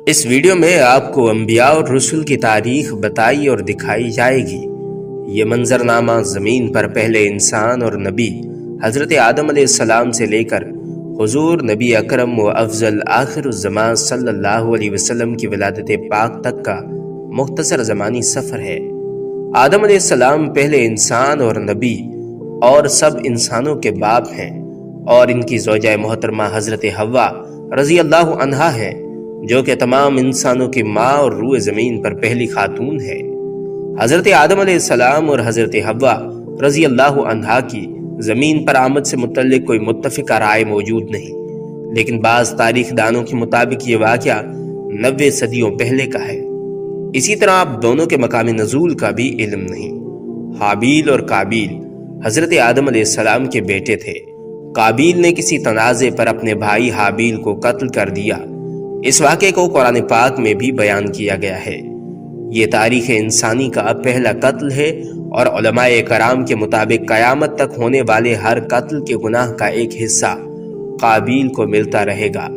اس video میں آپ کو انبیاء اور رسول کی تاریخ بتائی اور دکھائی جائے گی۔ یہ منظرنامہ زمین پر پہلے انسان اور نبی حضرت آدم علیہ السلام سے لے کر حضور نبی اکرم و افضل آخر الزمان صلی اللہ علیہ وسلم کی ولادت پاک تک کا مختصر زمانی سفر ہے۔ آدم علیہ السلام پہلے انسان اور نبی اور سب انسانوں کے باپ ہیں، اور ان کی زوجہ محترمہ حضرت حوا رضی اللہ عنہا ہے، جو کہ تمام انسانوں کی ماں اور روئے زمین پر پہلی خاتون ہے۔ حضرت آدم علیہ السلام اور حضرت حوا رضی اللہ عنہا کی زمین پر آمد سے متعلق کوئی متفقہ رائے موجود نہیں، لیکن بعض تاریخ دانوں کے مطابق یہ واقعہ 90 صدیوں پہلے کا ہے۔ اسی طرح اب دونوں کے مقام نزول کا بھی علم نہیں۔ حابیل اور قابیل حضرت آدم علیہ السلام کے بیٹے تھے۔ قابیل نے کسی تنازع پر اپنے بھائی حابیل کو قتل کر دیا۔ اس واقعے کو قرآن پاک میں بھی بیان کیا گیا ہے۔ یہ تاریخ انسانی کا پہلا قتل ہے، اور علماء کرام کے مطابق قیامت تک ہونے والے ہر قتل کے گناہ کا ایک حصہ قابیل کو ملتا رہے گا،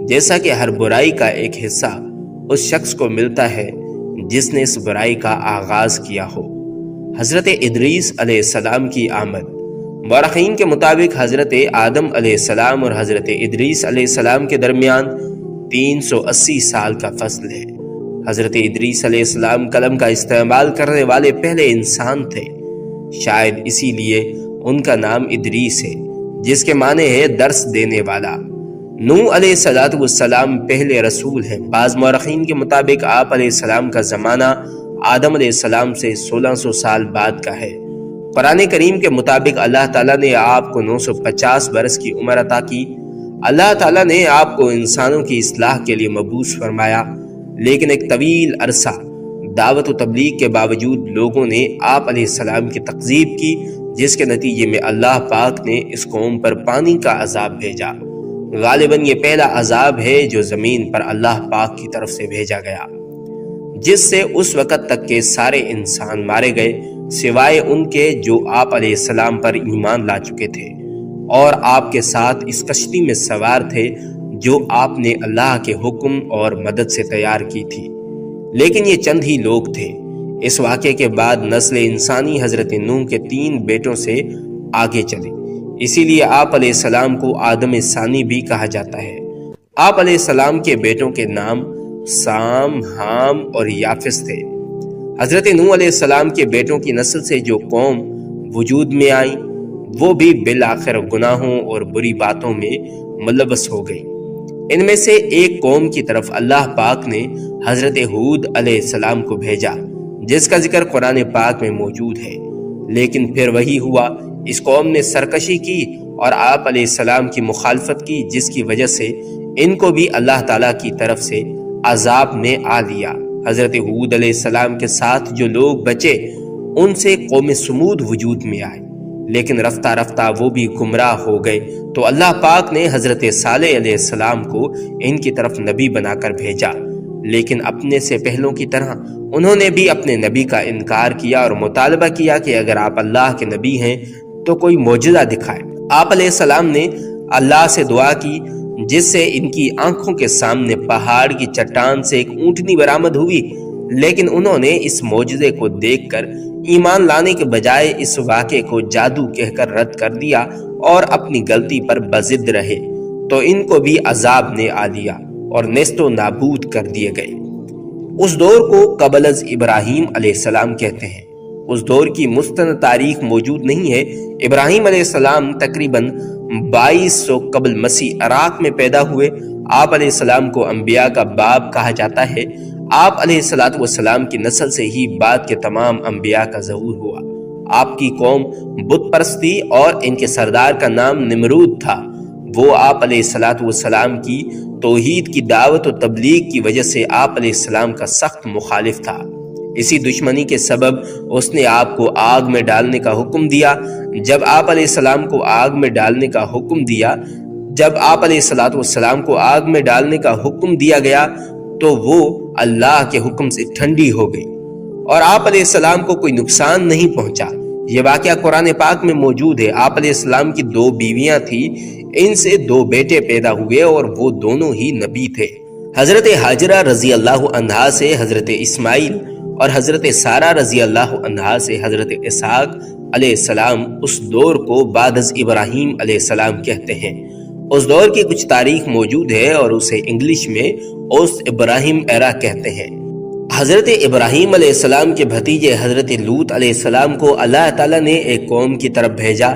جیسا کہ ہر برائی کا ایک حصہ اس شخص کو ملتا ہے جس نے اس برائی کا آغاز کیا ہو۔ حضرت ادریس علیہ السلام کی آمد۔ مورخین کے مطابق حضرت آدم علیہ السلام اور حضرت ادریس علیہ السلام کے درمیان 380 سال کا فصل ہے۔ حضرت ادریس علیہ السلام قلم کا استعمال کرنے والے پہلے انسان تھے، شاید اسی لیے ان کا نام ادریس ہے، جس کے معنی ہے درس دینے والا۔ نوح علیہ السلام پہلے رسول ہیں۔ بعض مورخین کے مطابق آپ علیہ السلام کا زمانہ آدم علیہ السلام سے 1600 سال بعد کا ہے۔ قرآن کریم کے مطابق اللہ تعالیٰ نے آپ کو 950 برس کی عمر عطا کی۔ اللہ تعالیٰ نے آپ کو انسانوں کی اصلاح کے لیے مبعوث فرمایا، لیکن ایک طویل عرصہ دعوت و تبلیغ کے باوجود لوگوں نے آپ علیہ السلام کی تکذیب کی، جس کے نتیجے میں اللہ پاک نے اس قوم پر پانی کا عذاب بھیجا۔ غالباً یہ پہلا عذاب ہے جو زمین پر اللہ پاک کی طرف سے بھیجا گیا، جس سے اس وقت تک کے سارے انسان مارے گئے، سوائے ان کے جو آپ علیہ السلام پر ایمان لا چکے تھے اور آپ کے ساتھ اس کشتی میں سوار تھے جو آپ نے اللہ کے حکم اور مدد سے تیار کی تھی۔ لیکن یہ چند ہی لوگ تھے۔ اس واقعے کے بعد نسل انسانی حضرت نوح کے 3 بیٹوں سے آگے چلی، اسی لیے آپ علیہ السلام کو آدم ثانی بھی کہا جاتا ہے۔ آپ علیہ السلام کے بیٹوں کے نام سام، حام اور یافس تھے۔ حضرت نوح علیہ السلام کے بیٹوں کی نسل سے جو قوم وجود میں آئی، وہ بھی بالآخر گناہوں اور بری باتوں میں ملوث ہو گئی۔ ان میں سے ایک قوم کی طرف اللہ پاک نے حضرت ہود علیہ السلام کو بھیجا، جس کا ذکر قرآن پاک میں موجود ہے۔ لیکن پھر وہی ہوا، اس قوم نے سرکشی کی اور آپ علیہ السلام کی مخالفت کی، جس کی وجہ سے ان کو بھی اللہ تعالیٰ کی طرف سے عذاب نے آ لیا۔ حضرت ہود علیہ السلام کے ساتھ جو لوگ بچے، ان سے قوم سمود وجود میں آئے، لیکن رفتہ رفتہ وہ بھی گمراہ ہو گئے، تو اللہ پاک نے حضرت صالح علیہ السلام کو ان کی طرف نبی بنا کر بھیجا، لیکن اپنے سے پہلوں کی طرح انہوں نے بھی اپنے نبی کا انکار کیا اور مطالبہ کیا کہ اگر آپ اللہ کے نبی ہیں تو کوئی معجزہ دکھائے۔ آپ علیہ السلام نے اللہ سے دعا کی، جس سے ان کی آنکھوں کے سامنے پہاڑ کی چٹان سے ایک اونٹنی برآمد ہوئی، لیکن انہوں نے اس معجزے کو دیکھ کر ایمان لانے کے بجائے اس واقعے کو جادو کہہ کر رد کر دیا اور اپنی غلطی پر بضد رہے، تو ان کو بھی عذاب نے آ لیا اور نیست و نابود کر دیے گئے۔ اس دور کو قبل از ابراہیم علیہ السلام کہتے ہیں۔ اس دور کی مستند تاریخ موجود نہیں ہے۔ ابراہیم علیہ السلام تقریباً 2200 قبل مسیح عراق میں پیدا ہوئے۔ آپ علیہ السلام کو انبیاء کا باپ کہا جاتا ہے۔ آپ علیہ السلام کی نسل سے ہی بعد کے تمام انبیاء کا ظہور ہوا۔ آپ کی قوم بت پرستی اور ان کے سردار کا نام نمرود تھا۔ وہ آپ علیہ السلام کی توحید کی دعوت و تبلیغ کی وجہ سے آپ علیہ السلام کا سخت مخالف تھا۔ اسی دشمنی کے سبب اس نے آپ کو آگ میں ڈالنے کا حکم دیا۔ جب آپ علیہ السلام کو آگ میں ڈالنے کا حکم دیا گیا تو وہ اللہ کے حکم سے ٹھنڈی ہو گئی اور آپ علیہ السلام کو کوئی نقصان نہیں پہنچا۔ یہ واقعہ قرآن پاک میں موجود ہے۔ آپ علیہ السلام کی 2 بیویاں تھیں، ان سے 2 بیٹے پیدا ہوئے اور وہ دونوں ہی نبی تھے۔ حضرت حاجرہ رضی اللہ عنہا سے حضرت اسماعیل اور حضرت سارہ رضی اللہ عنہا سے حضرت اسحاق علیہ السلام اس دور کو بعد از ابراہیم علیہ السلام کہتے ہیں۔ اس دور کی کچھ تاریخ موجود ہے اور اسے انگلش میں اوسٹ ابراہیم ایرا کہتے ہیں۔ حضرت ابراہیم علیہ السلام کے بھتیجے حضرت لوط علیہ السلام کو اللہ تعالیٰ نے ایک قوم کی طرف بھیجا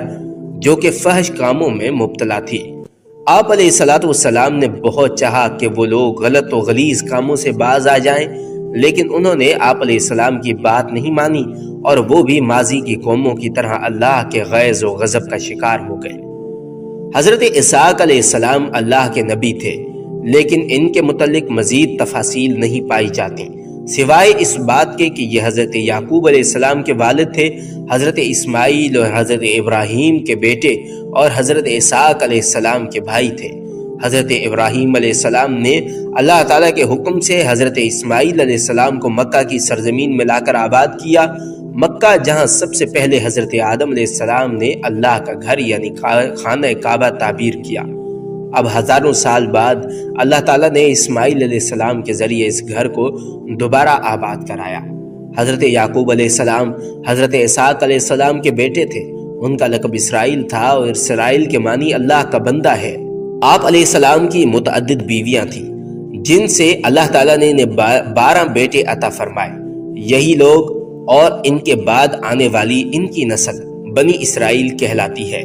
جو کہ فحش کاموں میں مبتلا تھی۔ آپ علیہ السلام نے بہت چاہا کہ وہ لوگ غلط و غلیظ کاموں سے باز آ جائیں، لیکن انہوں نے آپ علیہ السلام کی بات نہیں مانی اور وہ بھی ماضی کی قوموں کی طرح اللہ کے غیظ و غضب کا شکار ہو گئے۔ حضرت اسحاق علیہ السلام اللہ کے نبی تھے، لیکن ان کے متعلق مزید تفاصیل نہیں پائی جاتی سوائے اس بات کے کہ یہ حضرت یعقوب علیہ السلام کے والد تھے، حضرت اسماعیل اور حضرت ابراہیم کے بیٹے اور حضرت اسحاق علیہ السلام کے بھائی تھے۔ حضرت ابراہیم علیہ السلام نے اللہ تعالیٰ کے حکم سے حضرت اسماعیل علیہ السلام کو مکہ کی سرزمین میں لا کر آباد کیا، مکہ جہاں سب سے پہلے حضرت آدم علیہ السلام نے اللہ کا گھر یعنی خانہ کعبہ تعبیر کیا۔ اب ہزاروں سال بعد اللہ تعالیٰ نے اسماعیل علیہ السلام کے ذریعے اس گھر کو دوبارہ آباد کرایا۔ حضرت یعقوب علیہ السلام حضرت اسحاق علیہ السلام کے بیٹے تھے، ان کا لقب اسرائیل تھا اور اسرائیل کے معنی اللہ کا بندہ ہے۔ آپ علیہ السلام کی متعدد بیویاں تھیں جن سے اللہ تعالیٰ نے 12 بیٹے عطا فرمائے۔ یہی لوگ اور ان کے بعد آنے والی ان کی نسل بنی اسرائیل کہلاتی ہے،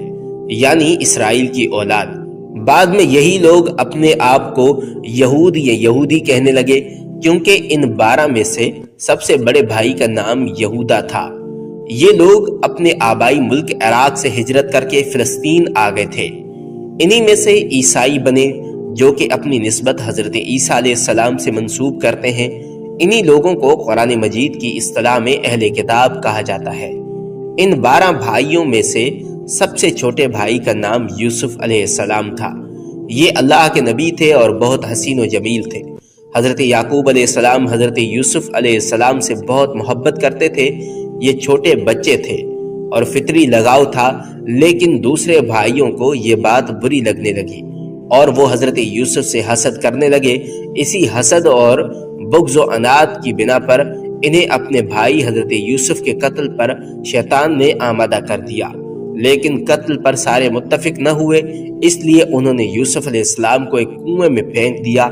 یعنی اسرائیل کی اولاد۔ بعد میں یہی لوگ اپنے آپ کو یہود یا یہودی کہنے لگے کیونکہ ان 12 میں سے سب سے بڑے بھائی کا نام یہودا تھا۔ یہ لوگ اپنے آبائی ملک عراق سے ہجرت کر کے فلسطین آ گئے تھے۔ انہی میں سے عیسائی بنے جو کہ اپنی نسبت حضرت عیسیٰ علیہ السلام سے منسوب کرتے ہیں۔ انہی لوگوں کو قرآن مجید کی اصطلاح میں اہل کتاب کہا جاتا ہے۔ ان 12 بھائیوں میں سے سب سے چھوٹے بھائی کا نام یوسف علیہ السلام تھا۔ یہ اللہ کے نبی تھے اور بہت حسین و جمیل تھے۔ حضرت یعقوب علیہ السلام حضرت یوسف علیہ السلام سے بہت محبت کرتے تھے۔ یہ چھوٹے بچے تھے اور فطری لگاؤ تھا، لیکن دوسرے بھائیوں کو یہ بات بری لگنے لگی اور وہ حضرت یوسف سے حسد کرنے لگے۔ اسی حسد اور بغض و عناد کی بنا پر انہیں اپنے بھائی حضرت یوسف کے قتل پر شیطان نے آمادہ کر دیا، لیکن قتل پر سارے متفق نہ ہوئے، اس لیے انہوں نے یوسف علیہ السلام کو ایک کنویں میں پھینک دیا۔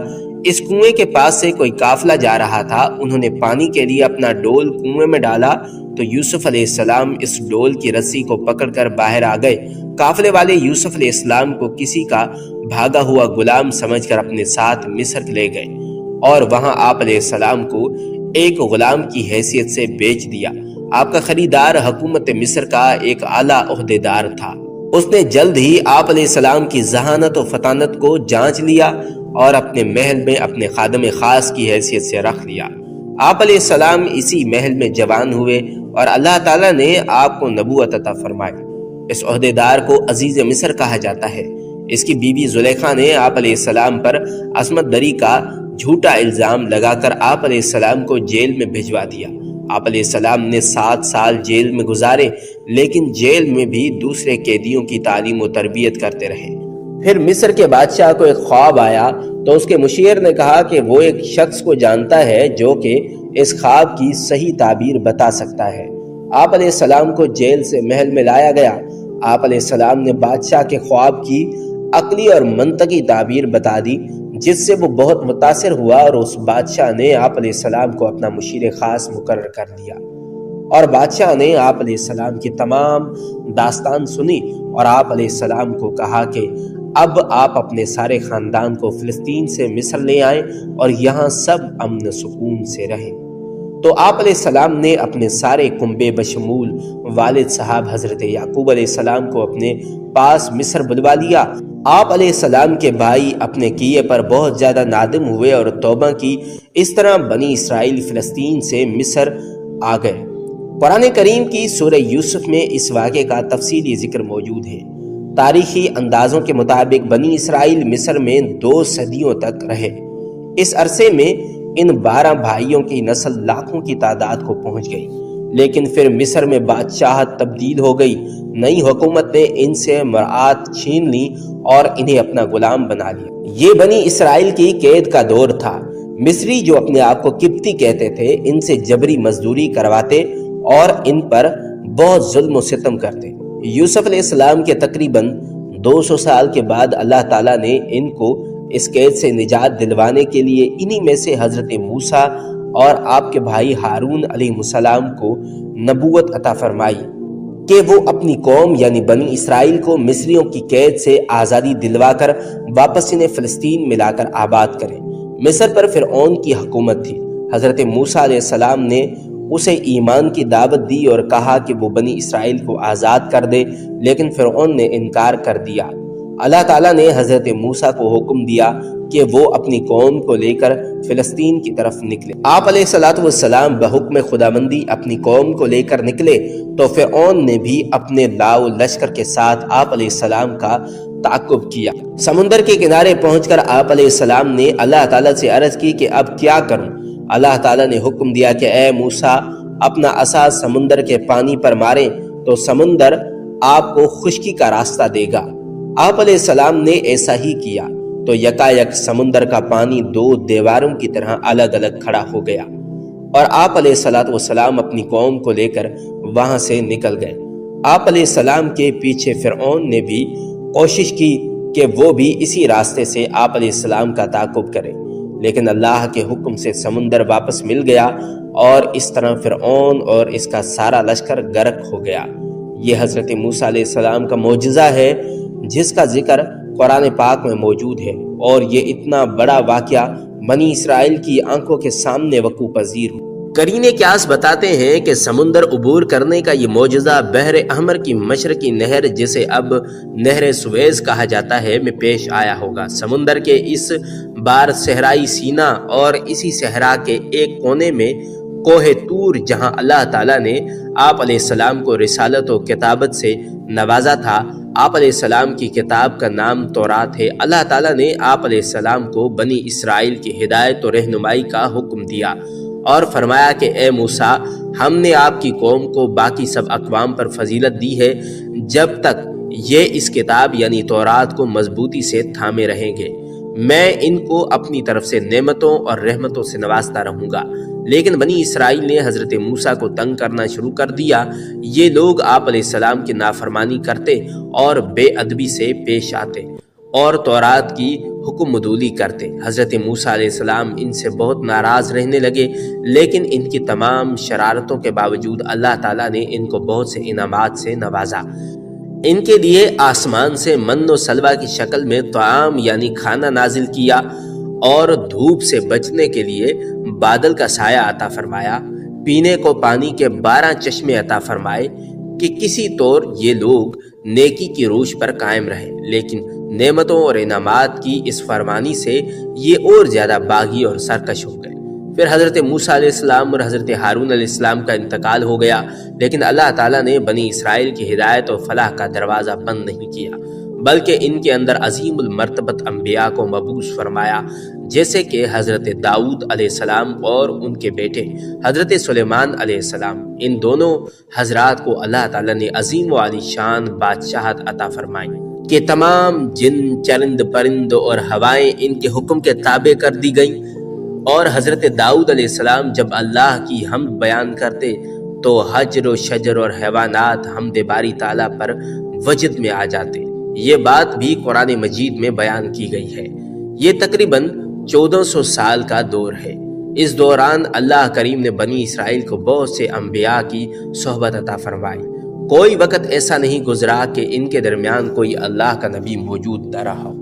اس کنویں کے پاس سے کوئی قافلہ جا رہا تھا، انہوں نے پانی کے لیے اپنا ڈول کنویں میں ڈالا تو یوسف علیہ السلام اس ڈول کی رسی کو پکڑ کر باہر آ گئے۔ قافلے والے یوسف علیہ السلام کو کسی کا بھاگا ہوا غلام سمجھ کر اپنے ساتھ مصر لے گئے اور وہاں آپ علیہ السلام کو ایک غلام کی حیثیت سے بیچ دیا۔ آپ کا خریدار حکومت مصر کا ایک اعلیٰ عہدیدار تھا۔ اس نے جلد ہی آپ علیہ السلام کی ذہانت و فطانت کو جانچ لیا اور اپنے محل میں اپنے خادم خاص کی حیثیت سے رکھ لیا۔ آپ علیہ السلام اسی محل میں جوان ہوئے اور اللہ تعالیٰ نے آپ کو نبوت عطا فرمائی۔ اس عہدیدار کو عزیز مصر کہا جاتا ہے۔ اس کی بیوی زلیخا نے آپ علیہ السلام پر عصمت دری کا جھوٹا الزام لگا کر آپ علیہ السلام کو جیل میں بھجوا دیا۔ آپ علیہ السلام نے 7 سال جیل میں گزارے، لیکن جیل میں بھی دوسرے قیدیوں کی تعلیم و تربیت کرتے رہے۔ پھر مصر کے بادشاہ کو ایک خواب آیا تو اس کے مشیر نے کہا کہ وہ ایک شخص کو جانتا ہے جو کہ اس خواب کی صحیح تعبیر بتا سکتا ہے۔ آپ علیہ السلام کو جیل سے محل میں لایا گیا۔ آپ علیہ السلام نے بادشاہ کے خواب کی عقلی اور منطقی تعبیر بتا دی، جس سے وہ بہت متاثر ہوا اور اس بادشاہ نے آپ علیہ السلام کو اپنا مشیر خاص مقرر کر دیا۔ اور بادشاہ نے آپ علیہ السلام کی تمام داستان سنی اور آپ علیہ السلام کو کہا کہ اب آپ اپنے سارے خاندان کو فلسطین سے مصر لے آئیں اور یہاں سب امن سکون سے رہیں۔ تو آپ علیہ السلام نے اپنے سارے کنبے بشمول والد صاحب حضرت یعقوب علیہ السلام کو اپنے پاس مصر بلوا لیا۔ آپ علیہ السلام کے بھائی اپنے کیے پر بہت زیادہ نادم ہوئے اور توبہ کی۔ اس طرح بنی اسرائیل فلسطین سے مصر آ گئے۔ قرآن کریم کی سورہ یوسف میں اس واقعے کا تفصیلی ذکر موجود ہے۔ تاریخی اندازوں کے مطابق بنی اسرائیل مصر میں 2 صدیوں تک رہے۔ اس عرصے میں ان 12 بھائیوں کی نسل لاکھوں کی تعداد کو پہنچ گئی۔ لیکن پھر مصر میں بادشاہت تبدیل ہو گئی، نئی حکومت نے ان سے مرعات چھین لی اور انہیں اپنا غلام بنا لیا۔ یہ بنی اسرائیل کی قید کا دور تھا۔ مصری جو اپنے آپ کو قبطی کہتے تھے، ان سے جبری مزدوری کرواتے اور ان پر بہت ظلم و ستم کرتے۔ یوسف علیہ السلام کے تقریباً 200 سال کے بعد اللہ تعالیٰ نے ان کو اس قید سے نجات دلوانے کے لیے انہی میں سے حضرت موسیٰ اور آپ کے بھائی ہارون علیہ السلام کو نبوت عطا فرمائی کہ وہ اپنی قوم یعنی بنی اسرائیل کو مصریوں کی قید سے آزادی دلوا کر واپس انہیں فلسطین میں لا کر آباد کریں۔ مصر پر فرعون کی حکومت تھی۔ حضرت موسیٰ علیہ السلام نے اسے ایمان کی دعوت دی اور کہا کہ وہ بنی اسرائیل کو آزاد کر دے، لیکن فرعون نے انکار کر دیا۔ اللہ تعالیٰ نے حضرت موسیٰ کو حکم دیا کہ وہ اپنی قوم کو لے کر فلسطین کی طرف نکلے۔ آپ علیہ السلام بحکم خداوندی اپنی قوم کو لے کر نکلے تو فرعون نے بھی اپنے لاؤ لشکر کے ساتھ آپ علیہ السلام کا تعقب کیا۔ سمندر کے کنارے پہنچ کر آپ علیہ السلام نے اللہ تعالیٰ سے عرض کی کہ اب کیا کروں؟ اللہ تعالیٰ نے حکم دیا کہ اے موسیٰ، اپنا عصا سمندر کے پانی پر ماریں تو سمندر آپ کو خشکی کا راستہ دے گا۔ آپ علیہ السلام نے ایسا ہی کیا تو یکایک سمندر کا پانی 2 دیواروں کی طرح الگ الگ کھڑا ہو گیا اور آپ علیہ السلام اپنی قوم کو لے کر وہاں سے نکل گئے۔ آپ علیہ السلام کے پیچھے فرعون نے بھی کوشش کی کہ وہ بھی اسی راستے سے آپ علیہ السلام کا تعاقب کرے، لیکن اللہ کے حکم سے سمندر واپس مل گیا اور اس طرح فرعون اور اس کا سارا لشکر غرق ہو گیا۔ یہ حضرت موسیٰ علیہ السلام کا معجزہ ہے جس کا ذکر قرآن پاک میں موجود ہے، اور یہ اتنا بڑا واقعہ بنی اسرائیل کی آنکھوں کے سامنے وقوع پذیر ہو۔ قرین قیاس بتاتے ہیں کہ سمندر عبور کرنے کا یہ معجزہ بحر احمر کی مشرقی نہر جسے اب نہر سویز کہا جاتا ہے میں پیش آیا ہوگا۔ سمندر کے اس بار صحرائی سینا اور اسی صحرا کے ایک کونے میں کوہ طور، جہاں اللہ تعالیٰ نے آپ علیہ السلام کو رسالت و کتابت سے نوازا تھا۔ آپ علیہ السلام کی کتاب کا نام تورات ہے۔ اللہ تعالیٰ نے آپ علیہ السلام کو بنی اسرائیل کی ہدایت و رہنمائی کا حکم دیا اور فرمایا کہ اے موسیٰ، ہم نے آپ کی قوم کو باقی سب اقوام پر فضیلت دی ہے جب تک یہ اس کتاب یعنی تورات کو مضبوطی سے تھامے رہیں گے۔ میں ان کو اپنی طرف سے نعمتوں اور رحمتوں سے نوازتا رہوں گا، لیکن بنی اسرائیل نے حضرت موسیٰ کو تنگ کرنا شروع کر دیا۔ یہ لوگ آپ علیہ السلام کی نافرمانی کرتے اور بے ادبی سے پیش آتے اور تورات کی حکم عدولی کرتے۔ حضرت موسیٰ علیہ السلام ان سے بہت ناراض رہنے لگے، لیکن ان کی تمام شرارتوں کے باوجود اللہ تعالیٰ نے ان کو بہت سے انعامات سے نوازا۔ ان کے لیے آسمان سے من و سلوہ کی شکل میں طعام یعنی کھانا نازل کیا اور دھوپ سے بچنے کے لیے بادل کا سایہ عطا فرمایا۔ پینے کو پانی کے 12 چشمے عطا فرمائے کہ کسی طور یہ لوگ نیکی کی روش پر قائم رہے، لیکن نعمتوں اور انعامات کی اس فرمانی سے یہ اور زیادہ باغی اور سرکش ہو گئے۔ پھر حضرت موسیٰ علیہ السلام اور حضرت ہارون علیہ السلام کا انتقال ہو گیا، لیکن اللہ تعالیٰ نے بنی اسرائیل کی ہدایت و فلاح کا دروازہ بند نہیں کیا، بلکہ ان کے اندر عظیم المرتبت انبیاء کو مبعوث فرمایا، جیسے کہ حضرت داؤد علیہ السلام اور ان کے بیٹے حضرت سلیمان علیہ السلام۔ ان دونوں حضرات کو اللہ تعالیٰ نے عظیم و عالی شان بادشاہت عطا فرمائی کہ تمام جن، چرند، پرند اور ہوائیں ان کے حکم کے تابع کر دی گئیں، اور حضرت داؤد علیہ السلام جب اللہ کی حمد بیان کرتے تو حجر و شجر اور حیوانات حمد باری تعالیٰ پر وجد میں آ جاتے۔ یہ بات بھی قرآن مجید میں بیان کی گئی ہے۔ یہ تقریباً 1400 سال کا دور ہے۔ اس دوران اللہ کریم نے بنی اسرائیل کو بہت سے انبیاء کی صحبت عطا فرمائی۔ کوئی وقت ایسا نہیں گزرا کہ ان کے درمیان کوئی اللہ کا نبی موجود نہ رہا ہو،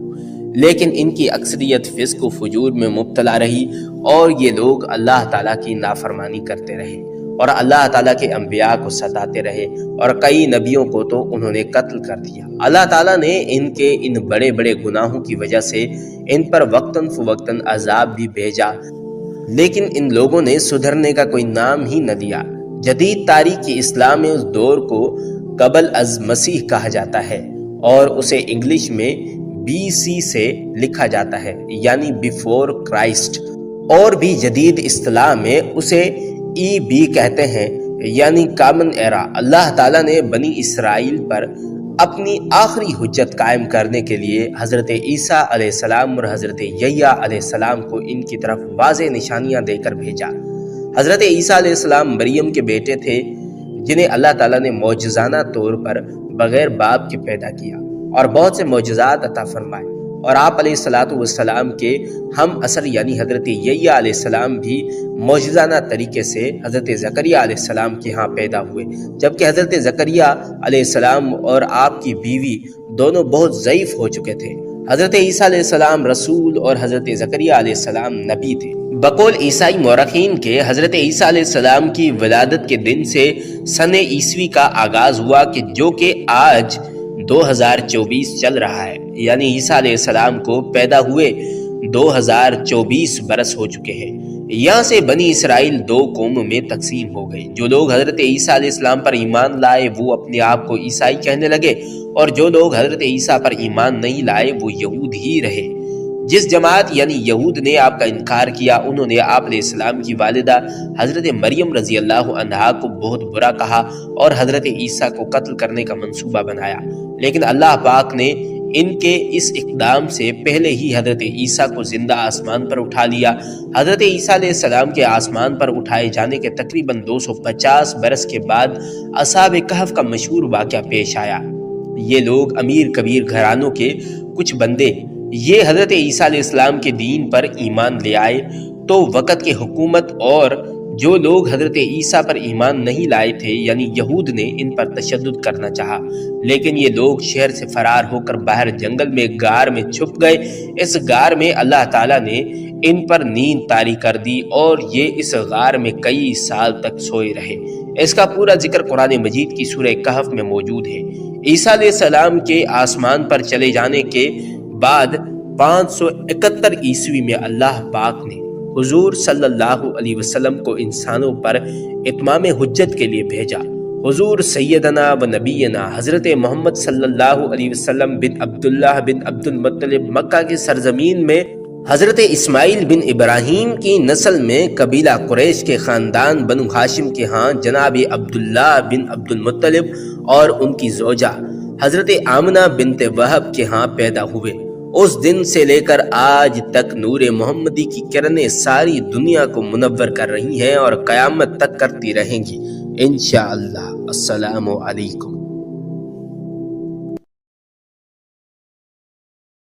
لیکن ان کی اکثریت فسق و فجور میں مبتلا رہی اور یہ لوگ اللہ تعالیٰ کی نافرمانی کرتے رہے اور اللہ تعالیٰ کے انبیاء کو ستاتے رہے، اور کئی نبیوں کو تو انہوں نے قتل کر دیا۔ اللہ تعالیٰ نے ان کے ان بڑے بڑے گناہوں کی وجہ سے ان پر وقتاً فوقتاً عذاب بھی بھیجا، لیکن ان لوگوں نے سدھرنے کا کوئی نام ہی نہ لیا۔ جدید تاریخ اسلام میں اس دور کو قبل از مسیح کہا جاتا ہے اور اسے انگلش میں BC سے لکھا جاتا ہے، یعنی بیفور کرائسٹ، اور بھی جدید اصطلاح میں اسے EB کہتے ہیں، یعنی کامن ایرا، اللہ تعالیٰ نے بنی اسرائیل پر اپنی آخری حجت قائم کرنے کے لیے حضرت عیسیٰ علیہ السلام اور حضرت یحییٰ علیہ السلام کو ان کی طرف واضح نشانیاں دے کر بھیجا۔ حضرت عیسیٰ علیہ السلام مریم کے بیٹے تھے جنہیں اللہ تعالیٰ نے معجزانہ طور پر بغیر باپ کے پیدا کیا اور بہت سے معجزات عطا فرمائے، اور آپ علیہ السلام کے ہم اثر یعنی حضرت یحییٰ علیہ السلام بھی معجزانہ طریقے سے حضرت زکریا علیہ السلام کے ہاں پیدا ہوئے، جبکہ حضرت زکریا علیہ السلام اور آپ کی بیوی دونوں بہت ضعیف ہو چکے تھے۔ حضرت عیسیٰ علیہ السلام رسول اور حضرت زکریا علیہ السلام نبی تھے۔ بقول عیسائی مورخین کے حضرت عیسیٰ علیہ السلام کی ولادت کے دن سے سن عیسوی کا آغاز ہوا کہ جو کہ آج 2024 چل رہا ہے، یعنی عیسیٰ علیہ السلام کو پیدا ہوئے 2024 برس ہو چکے ہیں۔ یہاں سے بنی اسرائیل دو قوموں میں تقسیم ہو گئی۔ جو لوگ حضرت عیسیٰ علیہ السلام پر ایمان لائے وہ اپنے آپ کو عیسائی کہنے لگے، اور جو لوگ حضرت عیسیٰ پر ایمان نہیں لائے وہ یہود ہی رہے۔ جس جماعت یعنی یہود نے آپ کا انکار کیا، انہوں نے آپ علیہ السلام کی والدہ حضرت مریم رضی اللہ عنہا کو بہت برا کہا اور حضرت عیسیٰ کو قتل کرنے کا منصوبہ بنایا، لیکن اللہ پاک نے ان کے اس اقدام سے پہلے ہی حضرت عیسیٰ کو زندہ آسمان پر اٹھا لیا۔ حضرت عیسیٰ علیہ السلام کے آسمان پر اٹھائے جانے کے تقریباً 250 برس کے بعد اصحاب کہف کا مشہور واقعہ پیش آیا۔ یہ لوگ امیر کبیر گھرانوں کے کچھ بندے یہ حضرت عیسیٰ علیہ السلام کے دین پر ایمان لے آئے تو وقت کے حکومت اور جو لوگ حضرت عیسیٰ پر ایمان نہیں لائے تھے یعنی یہود نے ان پر تشدد کرنا چاہا، لیکن یہ لوگ شہر سے فرار ہو کر باہر جنگل میں غار میں چھپ گئے۔ اس غار میں اللہ تعالیٰ نے ان پر نیند طاری کر دی اور یہ اس غار میں کئی سال تک سوئے رہے۔ اس کا پورا ذکر قرآن مجید کی سورہ کہف میں موجود ہے۔ عیسیٰ علیہ السلام کے آسمان پر چلے جانے کے بعد 571 عیسوی میں اللہ پاک نے حضور صلی اللہ علیہ وسلم کو انسانوں پر اتمام حجت کے لیے بھیجا۔ حضور سیدنا و نبینا حضرت محمد صلی اللہ علیہ وسلم بن عبداللہ بن عبد المطلب مکہ کی سرزمین میں حضرت اسماعیل بن ابراہیم کی نسل میں قبیلہ قریش کے خاندان بنو ہاشم کے ہاں جناب عبداللہ بن عبد المطلب اور ان کی زوجہ حضرت آمنہ بنت وہب کے ہاں پیدا ہوئے۔ اس دن سے لے کر آج تک نور محمدی کی کرنیں ساری دنیا کو منور کر رہی ہیں اور قیامت تک کرتی رہیں گی انشاءاللہ۔ السلام علیکم۔